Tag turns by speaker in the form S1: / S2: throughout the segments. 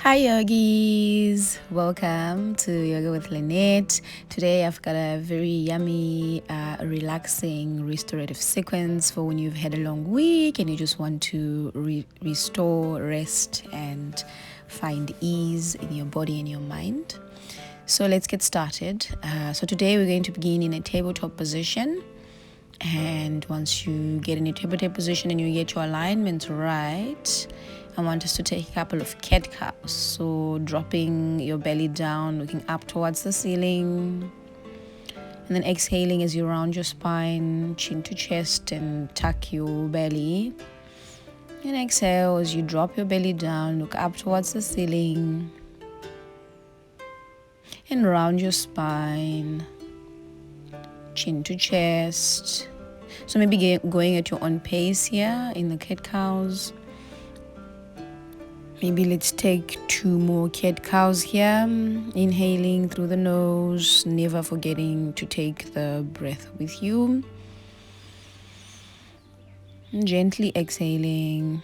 S1: Hi yogis, welcome to Yoga with Lynette. Today I've got a very yummy, relaxing restorative sequence for when you've had a long week and you just want to restore, rest and find ease in your body and your mind. So let's get started. So today we're going to begin in a tabletop position. And once you get in a tabletop position and you get your alignment right, I want us to take a couple of cat cows. So dropping your belly down, looking up towards the ceiling. And then exhaling as you round your spine, chin to chest, and tuck your belly. And exhale as you drop your belly down, look up towards the ceiling. And round your spine, chin to chest. So maybe going at your own pace here in the cat cows. Maybe let's take 2 more cat cows here. Inhaling through the nose, never forgetting to take the breath with you. And gently exhaling.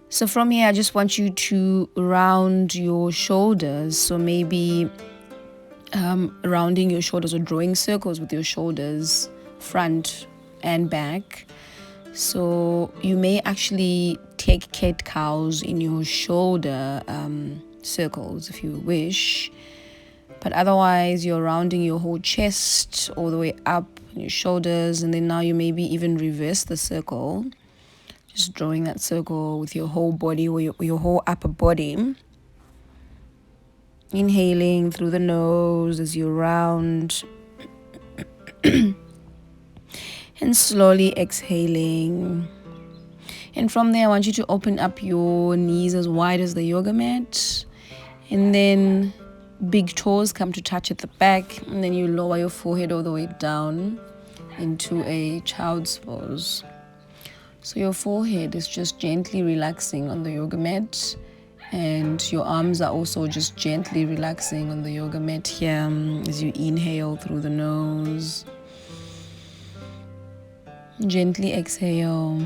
S1: So from here, I just want you to round your shoulders. So maybe rounding your shoulders or drawing circles with your shoulders, front and back. So you may actually take cat cows in your shoulder circles if you wish. But otherwise, you're rounding your whole chest all the way up your shoulders. And then now you maybe even reverse the circle. Just drawing that circle with your whole body or your whole upper body. Inhaling through the nose as you round. And slowly exhaling. And from there, I want you to open up your knees as wide as the yoga mat. And then big toes come to touch at the back. And then you lower your forehead all the way down into a child's pose. So your forehead is just gently relaxing on the yoga mat. And your arms are also just gently relaxing on the yoga mat here as you inhale through the nose. Gently exhale.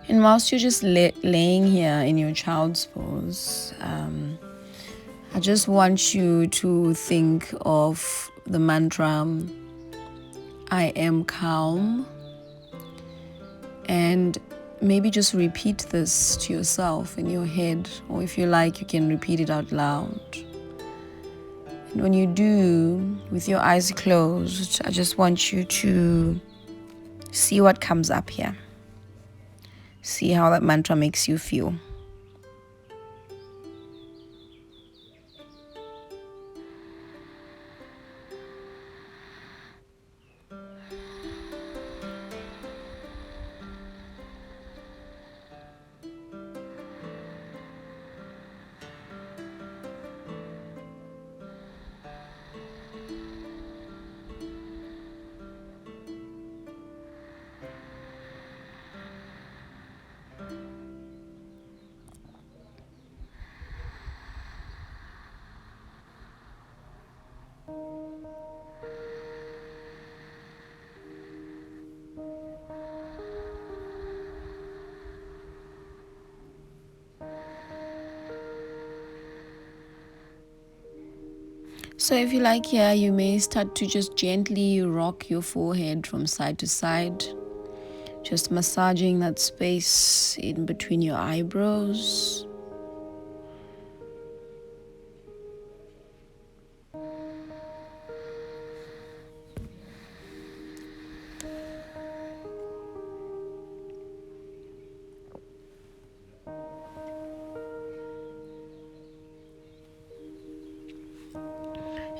S1: And whilst you're just laying here in your child's pose, I just want you to think of the mantra, I am calm. And maybe just repeat this to yourself in your head, or if you like, you can repeat it out loud. And when you do, with your eyes closed, I just want you to see what comes up here. See how that mantra makes you feel. So if you like here, you may start to just gently rock your forehead from side to side. Just massaging that space in between your eyebrows.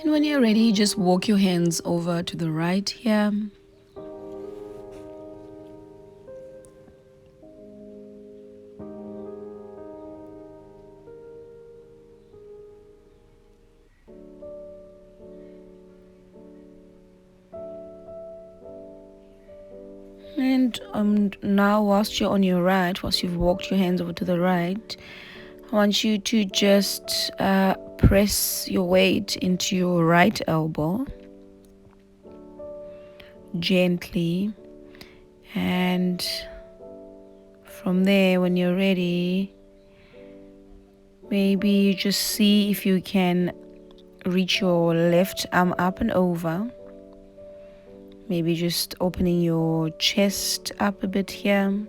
S1: And when you're ready, just walk your hands over to the right here. And now whilst you're on your right, whilst you've walked your hands over to the right, I want you to just press your weight into your right elbow. gently. And from there, when you're ready, maybe you just see if you can reach your left arm up and over. Maybe just opening your chest up a bit here.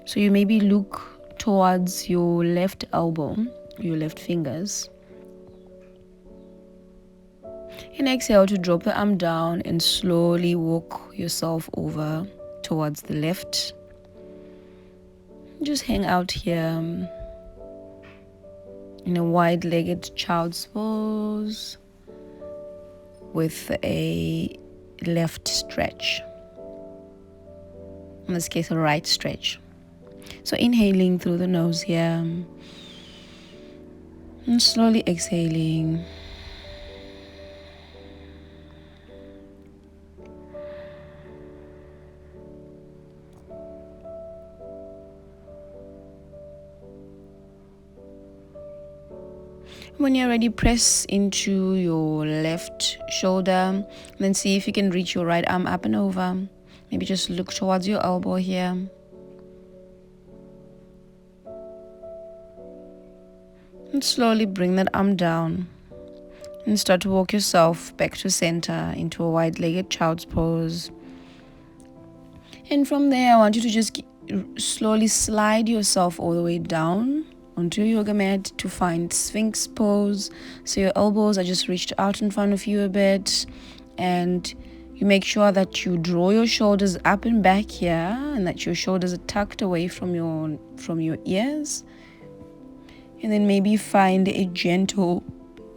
S1: So you maybe look towards your left elbow, your left fingers. And exhale to drop the arm down and slowly walk yourself over towards the left. Just hang out here in a wide-legged child's pose with a left stretch. In this case, a right stretch. So inhaling through the nose here and slowly exhaling. When you're ready, press into your left shoulder and then see if you can reach your right arm up and over. Maybe just look towards your elbow here. And slowly bring that arm down and start to walk yourself back to center into a wide-legged child's pose. And from there, I want you to just slowly slide yourself all the way down onto your yoga mat to find Sphinx pose. So your elbows are just reached out in front of you a bit, and you make sure that you draw your shoulders up and back here, and that your shoulders are tucked away from your ears. And then maybe find a gentle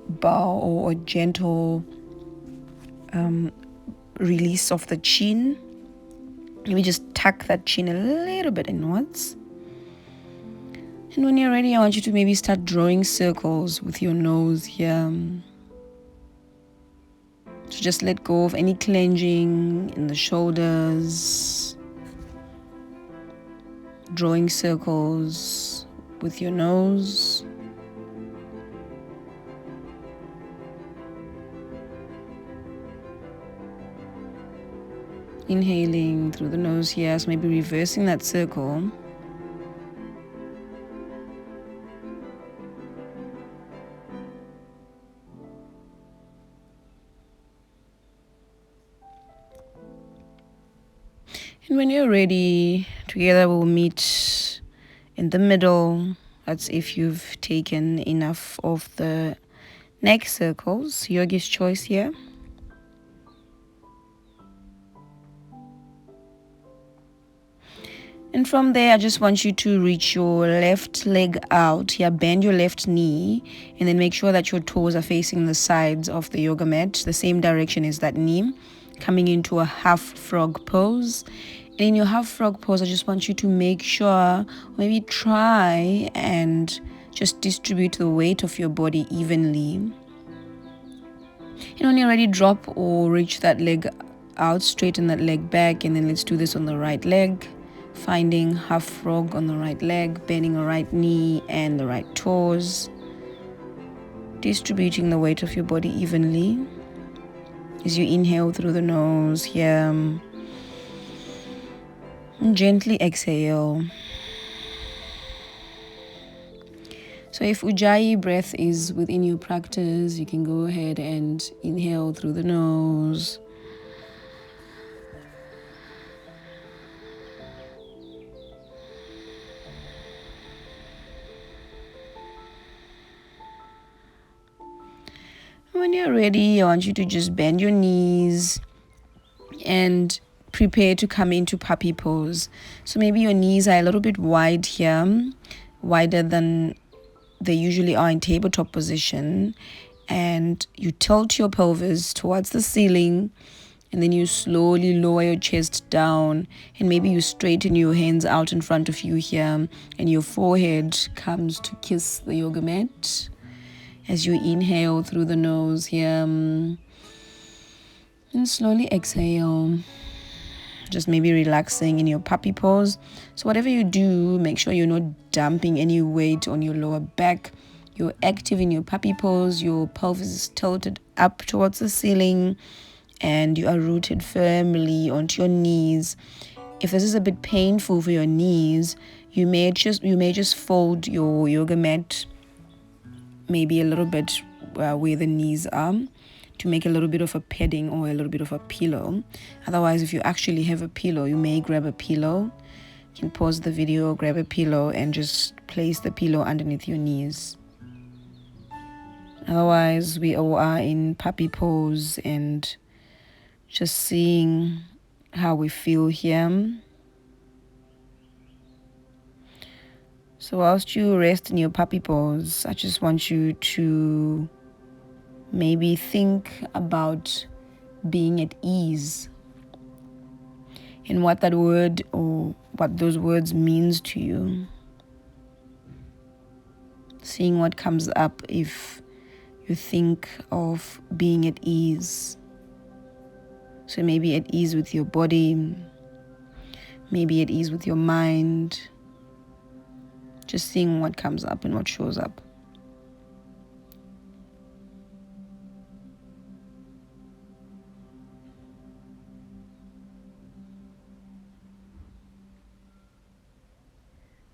S1: bow or a gentle release of the chin. Maybe just tuck that chin a little bit inwards. And when you're ready, I want you to maybe start drawing circles with your nose here. So just let go of any clenching in the shoulders. Drawing circles with your nose. Inhaling through the nose here, so maybe reversing that circle. And when you're ready, together we'll meet in the middle. That's if you've taken enough of the neck circles. Yogi's choice here. And from there, I just want you to reach your left leg out here, bend your left knee, and then make sure that your toes are facing the sides of the yoga mat, the same direction as that knee, coming into a half frog pose. And in your half frog pose, I just want you to make sure, maybe try and just distribute the weight of your body evenly. And when you're ready, drop or reach that leg out, straighten that leg back, and then let's do this on the right leg. Finding half frog on the right leg, bending the right knee and the right toes. Distributing the weight of your body evenly. As you inhale through the nose here. And gently exhale. So if Ujjayi breath is within your practice, you can go ahead and inhale through the nose. When you're ready, I want you to just bend your knees and prepare to come into puppy pose. So maybe your knees are a little bit wide here, wider than they usually are in tabletop position. And you tilt your pelvis towards the ceiling, and then you slowly lower your chest down, and maybe you straighten your hands out in front of you here, and your forehead comes to kiss the yoga mat. As you inhale through the nose here, and slowly exhale, just maybe relaxing in your puppy pose. So whatever you do, make sure you're not dumping any weight on your lower back. You're active in your puppy pose. Your pelvis is tilted up towards the ceiling, and you are rooted firmly onto your knees. If this is a bit painful for your knees, you may just fold your yoga mat maybe a little bit where the knees are, to make a little bit of a padding or a little bit of a pillow. Otherwise, if you actually have a pillow, you may grab a pillow. You can pause the video, grab a pillow, and just place the pillow underneath your knees. Otherwise, we all are in puppy pose and just seeing how we feel here. So whilst you rest in your puppy pose, I just want you to maybe think about being at ease, and what that word or what those words means to you. Seeing what comes up if you think of being at ease. So maybe at ease with your body, maybe at ease with your mind. Just seeing what comes up and what shows up.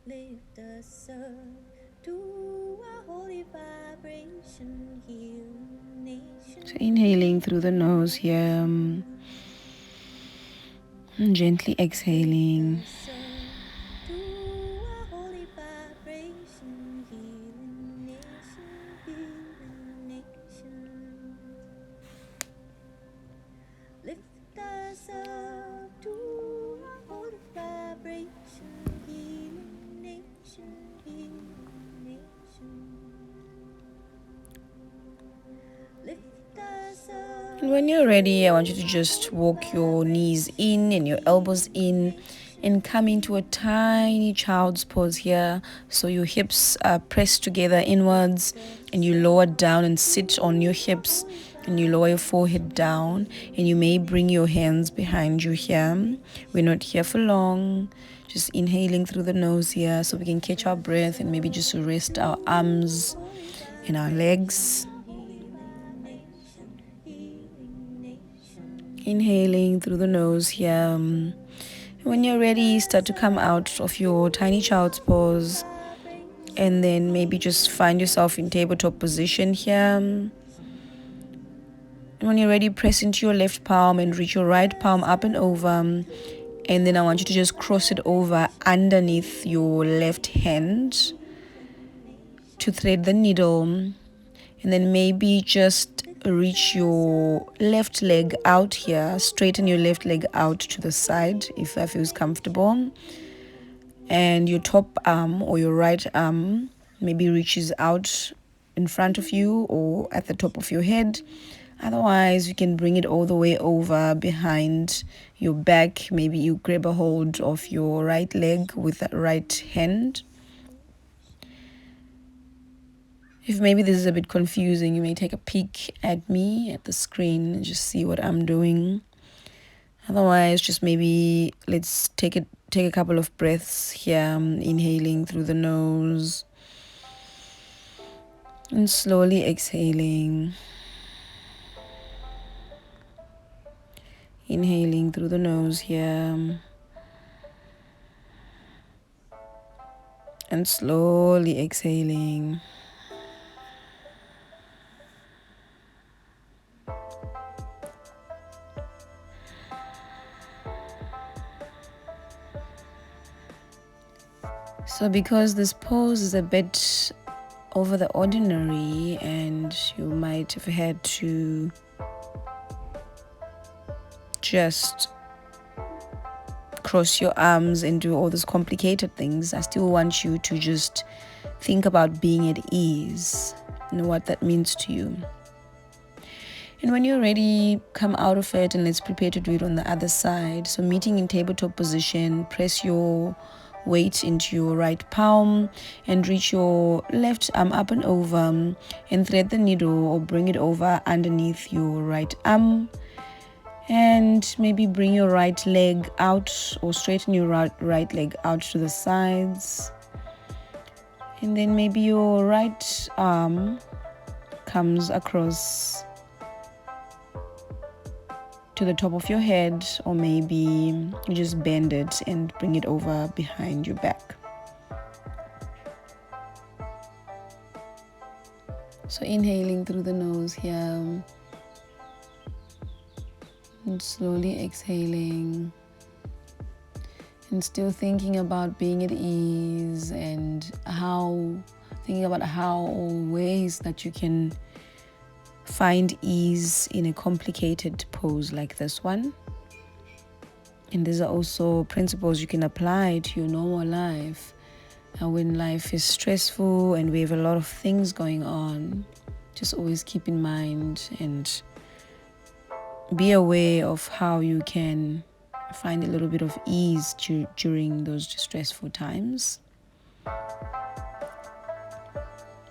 S2: Lift us up to a holy vibration, healing nation.
S1: So inhaling through the nose here, and gently exhaling.
S2: To a holy vibration, healing nation, healing nation. Lift us up to a holy vibration, healing nation, healing nation. Lift us up.
S1: And when you're ready, I want you to just walk your knees in and your elbows in and come into a tiny child's pose here. So your hips are pressed together inwards, and you lower down and sit on your hips, and you lower your forehead down, and you may bring your hands behind you here. We're not here for long. Just inhaling through the nose here so we can catch our breath and maybe just rest our arms and our legs. Inhaling through the nose here. When you're ready, start to come out of your tiny child's pose, and then maybe just find yourself in tabletop position here. And when you're ready, press into your left palm and reach your right palm up and over. And then I want you to just cross it over underneath your left hand to thread the needle. And then maybe just reach your left leg out here, straighten your left leg out to the side if that feels comfortable, and your top arm or your right arm maybe reaches out in front of you or at the top of your head. Otherwise, you can bring it all the way over behind your back. Maybe you grab a hold of your right leg with that right hand. If maybe this is a bit confusing, you may take a peek at me at the screen and just see what I'm doing. Otherwise, just maybe let's take a couple of breaths here, inhaling through the nose and slowly exhaling. Inhaling through the nose here and slowly exhaling. So because this pose is a bit over the ordinary and you might have had to just cross your arms and do all these complicated things, I still want you to just think about being at ease and what that means to you. And when you're ready, come out of it and let's prepare to do it on the other side. So meeting in tabletop position, press your weight into your right palm and reach your left arm up and over and thread the needle or bring it over underneath your right arm. And maybe bring your right leg out or straighten your right leg out to the sides. And then maybe your right arm comes across to the top of your head, or maybe you just bend it and bring it over behind your back. So inhaling through the nose here and slowly exhaling, and still thinking about being at ease and thinking about how or ways that you can find ease in a complicated pose like this one. And these are also principles you can apply to your normal life. When life is stressful and we have a lot of things going on, just always keep in mind and be aware of how you can find a little bit of ease during those stressful times.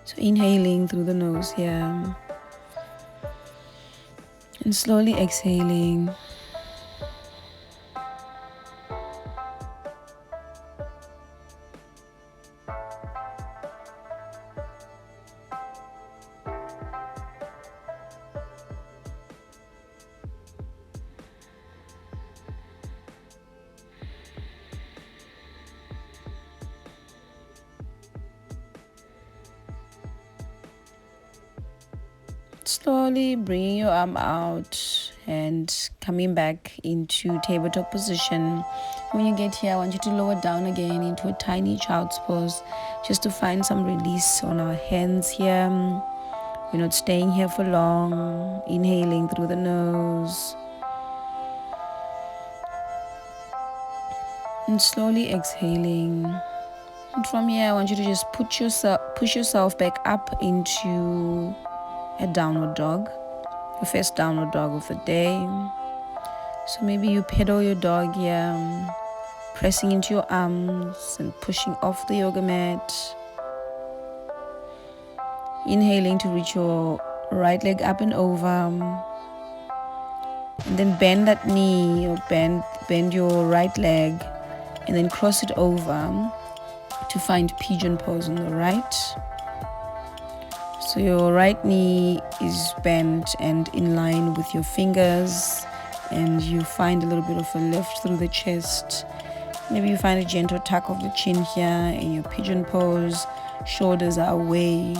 S1: So inhaling through the nose here and slowly exhaling. Slowly bringing your arm out and coming back into tabletop position. When you get here, I want you to lower down again into a tiny child's pose, just to find some release on our hands here. We're not staying here for long. Inhaling through the nose and slowly exhaling. And from here, I want you to just push yourself back up into a downward dog, your first downward dog of the day. So maybe you pedal your dog here, pressing into your arms and pushing off the yoga mat. Inhaling to reach your right leg up and over, and then bend that knee, or bend your right leg and then cross it over to find pigeon pose on the right. So your right knee is bent and in line with your fingers, and you find a little bit of a lift through the chest. Maybe you find a gentle tuck of the chin here in your pigeon pose. Shoulders are away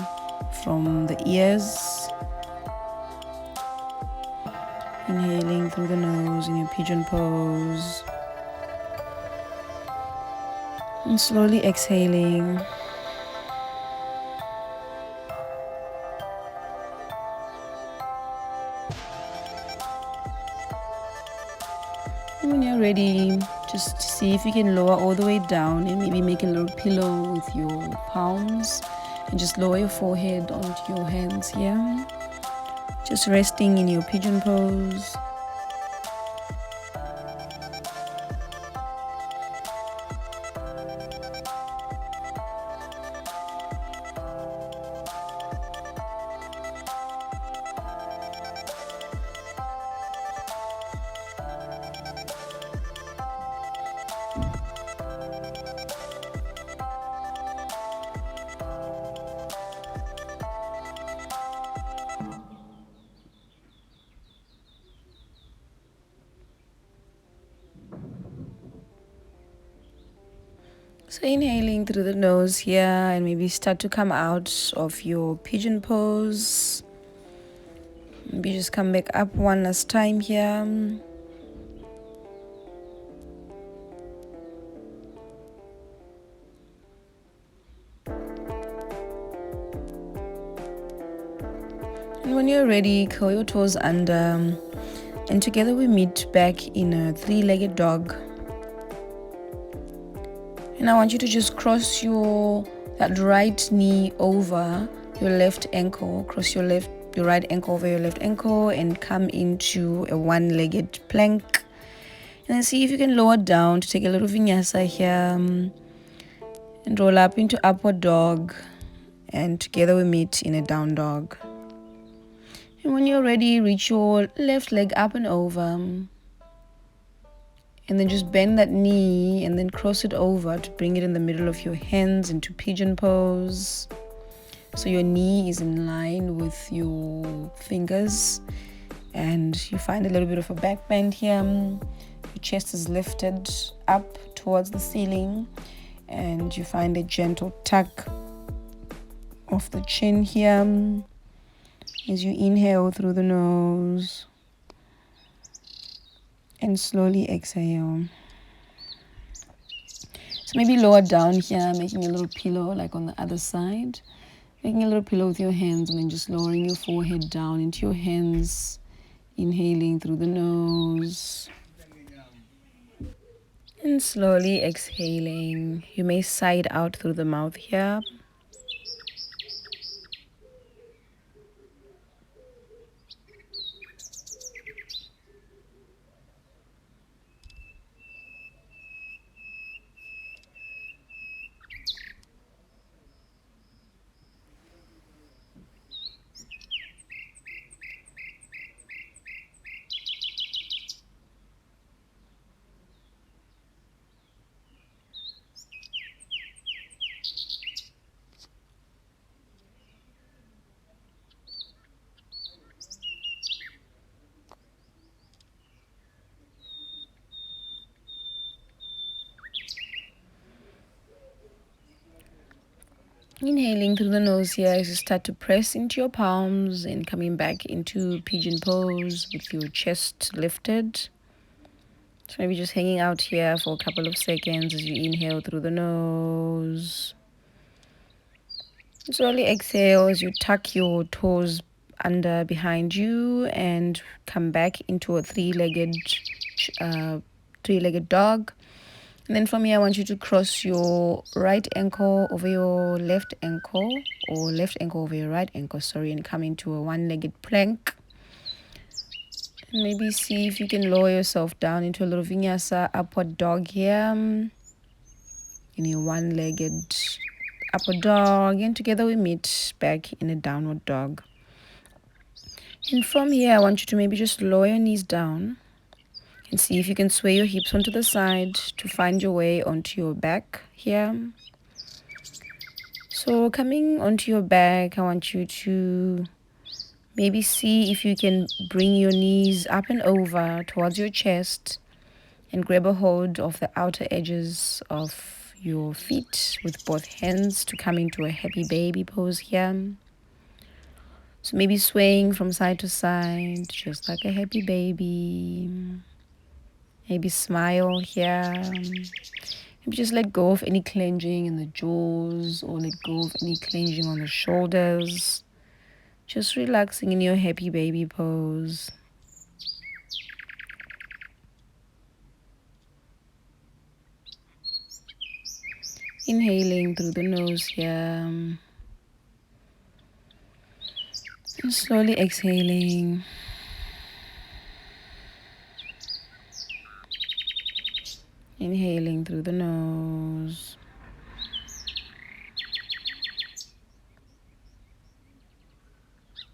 S1: from the ears. Inhaling through the nose in your pigeon pose. And slowly exhaling. When you're ready, just see if you can lower all the way down and maybe make a little pillow with your palms, and just lower your forehead onto your hands here. Just resting in your pigeon pose. So inhaling through the nose here, and maybe start to come out of your pigeon pose. Maybe just come back up one last time here. And when you're ready, curl your toes under, and together we meet back in a three-legged dog. And I want you to just cross that right knee over your left ankle, cross your right ankle over your left ankle, and come into a one-legged plank. And then see if you can lower down to take a little vinyasa here, and roll up into upward dog, and together we meet in a down dog. And when you're ready, reach your left leg up and over, And then just bend that knee and then cross it over to bring it in the middle of your hands into pigeon pose. So your knee is in line with your fingers and you find a little bit of a back bend here. Your chest is lifted up towards the ceiling and you find a gentle tuck of the chin here as you inhale through the nose and slowly exhale. So maybe lower down here, making a little pillow like on the other side. Making a little pillow with your hands and then just lowering your forehead down into your hands. Inhaling through the nose. And slowly exhaling. You may sigh it out through the mouth here. Inhaling through the nose here as you start to press into your palms and coming back into pigeon pose with your chest lifted. So maybe just hanging out here for a couple of seconds as you inhale through the nose. Slowly exhale as you tuck your toes under behind you and come back into a three-legged dog. And then from here, I want you to cross your right ankle over your left ankle, or left ankle over your right ankle, and come into a one-legged plank. And maybe see if you can lower yourself down into a little vinyasa upward dog here. In a one-legged upward dog, and together we meet back in a downward dog. And from here, I want you to maybe just lower your knees down and see if you can sway your hips onto the side to find your way onto your back here. So coming onto your back, I want you to maybe see if you can bring your knees up and over towards your chest and grab a hold of the outer edges of your feet with both hands to come into a happy baby pose here. So maybe swaying from side to side, just like a happy baby. Maybe smile here. Maybe just let go of any clenching in the jaws or let go of any clenching on the shoulders. Just relaxing in your happy baby pose. Inhaling through the nose here. And slowly exhaling. Inhaling through the nose.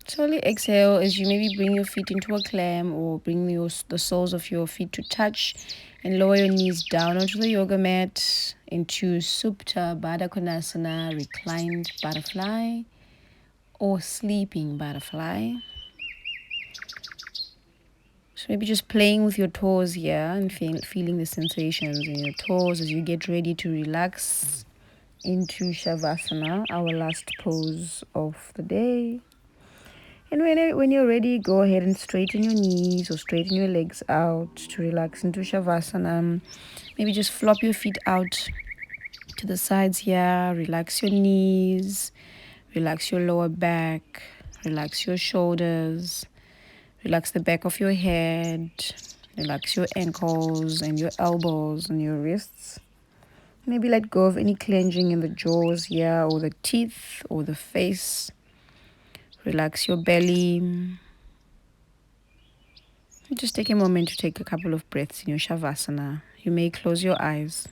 S1: Slowly exhale as you maybe bring your feet into a clam or bring the soles of your feet to touch and lower your knees down onto the yoga mat into Supta Baddha Konasana, reclined butterfly or sleeping butterfly. So maybe just playing with your toes here and feeling the sensations in your toes as you get ready to relax into Shavasana, our last pose of the day. And when you're ready, go ahead and straighten your knees or straighten your legs out to relax into Shavasana. Maybe just flop your feet out to the sides here. Relax your knees. Relax your lower back. Relax your shoulders. Relax the back of your head. Relax your ankles and your elbows and your wrists. Maybe let go of any clenching in the jaws here or the teeth or the face. Relax your belly. Just take a moment to take a couple of breaths in your Shavasana. You may close your eyes.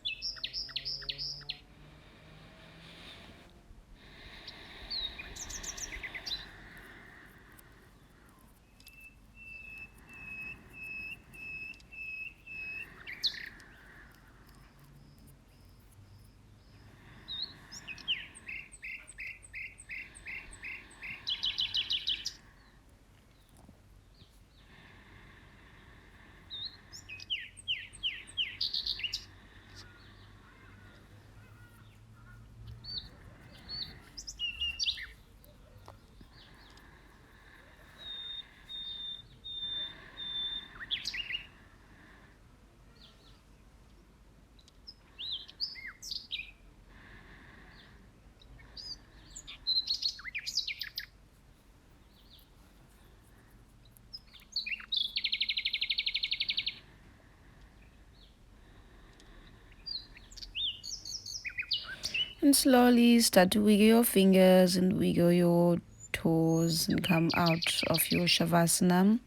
S1: And slowly start to wiggle your fingers and wiggle your toes and come out of your Shavasana.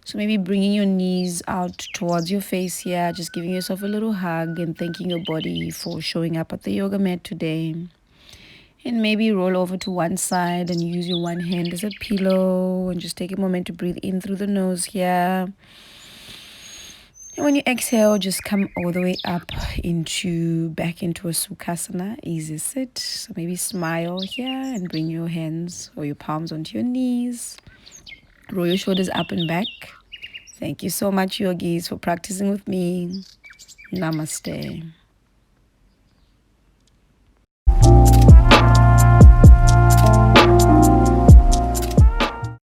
S1: So maybe bringing your knees out towards your face here, just giving yourself a little hug and thanking your body for showing up at the yoga mat today. And maybe roll over to one side and use your one hand as a pillow and just take a moment to breathe in through the nose here. And when you exhale, just come all the way up back into a Sukhasana, easy sit. So maybe smile here and bring your hands or your palms onto your knees. Roll your shoulders up and back. Thank you so much, yogis, for practicing with me. Namaste.